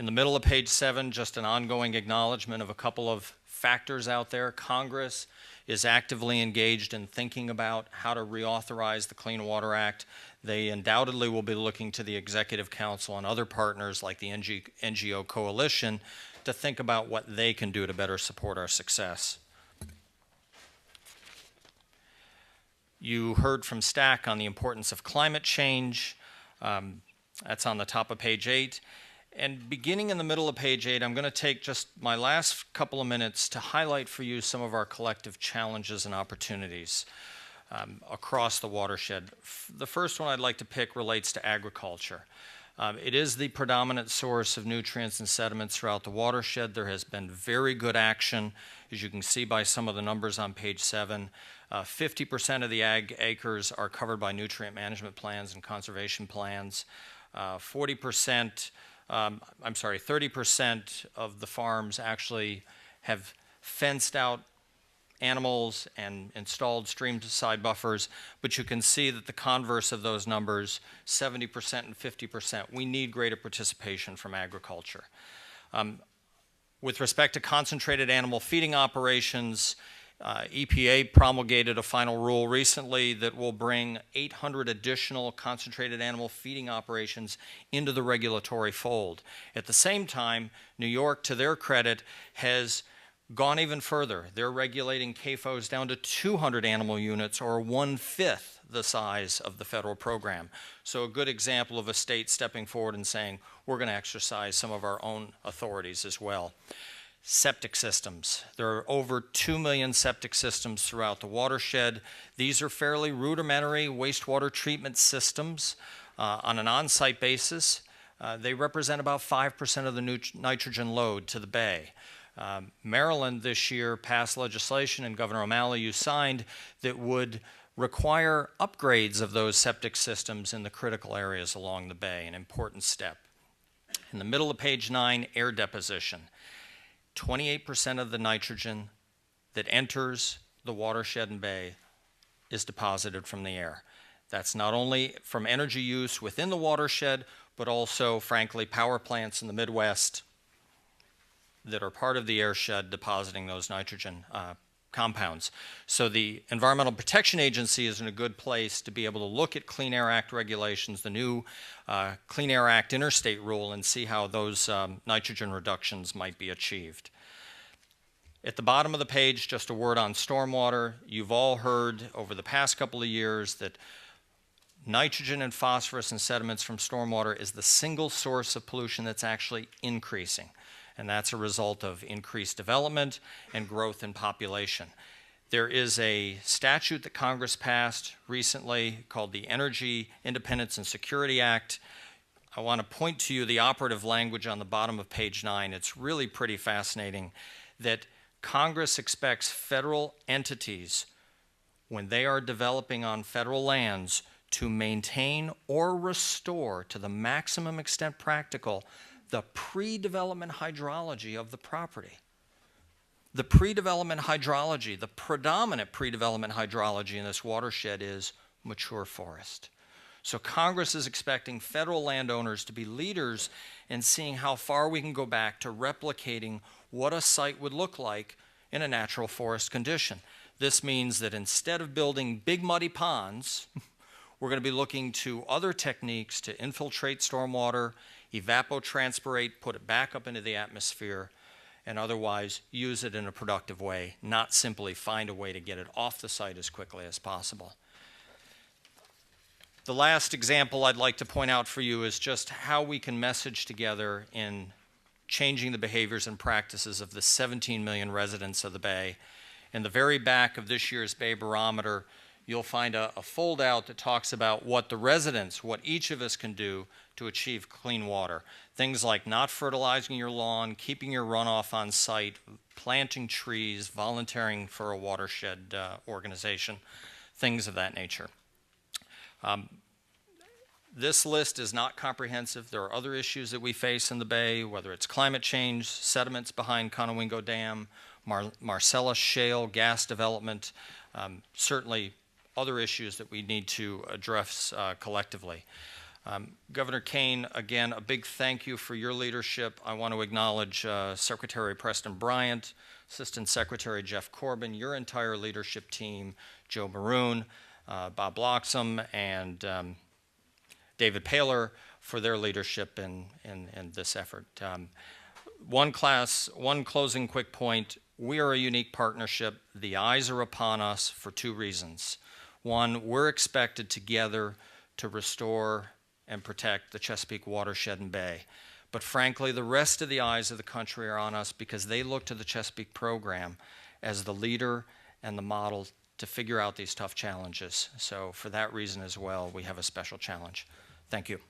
In the middle of page 7, just an ongoing acknowledgement of a couple of factors out there. Congress is actively engaged in thinking about how to reauthorize the Clean Water Act. They undoubtedly will be looking to the Executive Council and other partners like the NGO Coalition to think about what they can do to better support our success. You heard from Stack on the importance of climate change. That's on the top of page 8. And beginning in the middle of page 8, I'm going to take just my last couple of minutes to highlight for you some of our collective challenges and opportunities across the watershed. The first one I'd like to pick relates to agriculture. It is the predominant source of nutrients and sediments throughout the watershed. There has been very good action, as you can see by some of the numbers on page 7. 50% of the ag acres are covered by nutrient management plans and conservation plans. 30% of the farms actually have fenced out animals and installed stream-side buffers, but you can see that the converse of those numbers, 70% and 50%, we need greater participation from agriculture. With respect to concentrated animal feeding operations, EPA promulgated a final rule recently that will bring 800 additional concentrated animal feeding operations into the regulatory fold. At the same time, New York, to their credit, has gone even further. They're regulating CAFOs down to 200 animal units, or 1/5 the size of the federal program. So a good example of a state stepping forward and saying, we're going to exercise some of our own authorities as well. Septic systems. There are over 2 million septic systems throughout the watershed. These are fairly rudimentary wastewater treatment systems on an on-site basis. They represent about 5% of the nitrogen load to the bay. Maryland this year passed legislation, and Governor O'Malley, you signed, that would require upgrades of those septic systems in the critical areas along the bay, an important step. In the middle of page 9, air deposition. 28% of the nitrogen that enters the watershed and bay is deposited from the air. That's not only from energy use within the watershed, but also, frankly, power plants in the Midwest that are part of the airshed depositing those nitrogen compounds. So the Environmental Protection Agency is in a good place to be able to look at Clean Air Act regulations, the new Clean Air Act interstate rule, and see how those nitrogen reductions might be achieved. At the bottom of the page, just a word on stormwater. You've all heard over the past couple of years that nitrogen and phosphorus and sediments from stormwater is the single source of pollution that's actually increasing. And that's a result of increased development and growth in population. There is a statute that Congress passed recently called the Energy Independence and Security Act. I want to point to you the operative language on the bottom of page 9. It's really pretty fascinating that Congress expects federal entities, when they are developing on federal lands, to maintain or restore to the maximum extent practical the pre-development hydrology of the property. The pre-development hydrology, the predominant pre-development hydrology in this watershed is mature forest. So Congress is expecting federal landowners to be leaders in seeing how far we can go back to replicating what a site would look like in a natural forest condition. This means that instead of building big muddy ponds, we're going to be looking to other techniques to infiltrate stormwater, evapotranspirate, put it back up into the atmosphere, and otherwise use it in a productive way, not simply find a way to get it off the site as quickly as possible. The last example I'd like to point out for you is just how we can message together in changing the behaviors and practices of the 17 million residents of the Bay. In the very back of this year's Bay Barometer, you'll find a fold-out that talks about what the residents, what each of us can do to achieve clean water. Things like not fertilizing your lawn, keeping your runoff on site, planting trees, volunteering for a watershed organization, things of that nature. This list is not comprehensive. There are other issues that we face in the Bay, whether it's climate change, sediments behind Conowingo Dam, Marcellus shale, gas development, certainly other issues that we need to address collectively. Governor Kane, again, a big thank you for your leadership. I want to acknowledge Secretary Preston Bryant, Assistant Secretary Jeff Corbin, your entire leadership team, Joe Maroon, Bob Bloxham, and David Paler for their leadership in this effort. One closing quick point. We are a unique partnership. The eyes are upon us for two reasons. One, we're expected together to restore and protect the Chesapeake watershed and bay. But frankly, the rest of the eyes of the country are on us because they look to the Chesapeake program as the leader and the model to figure out these tough challenges. So for that reason as well, we have a special challenge. Thank you.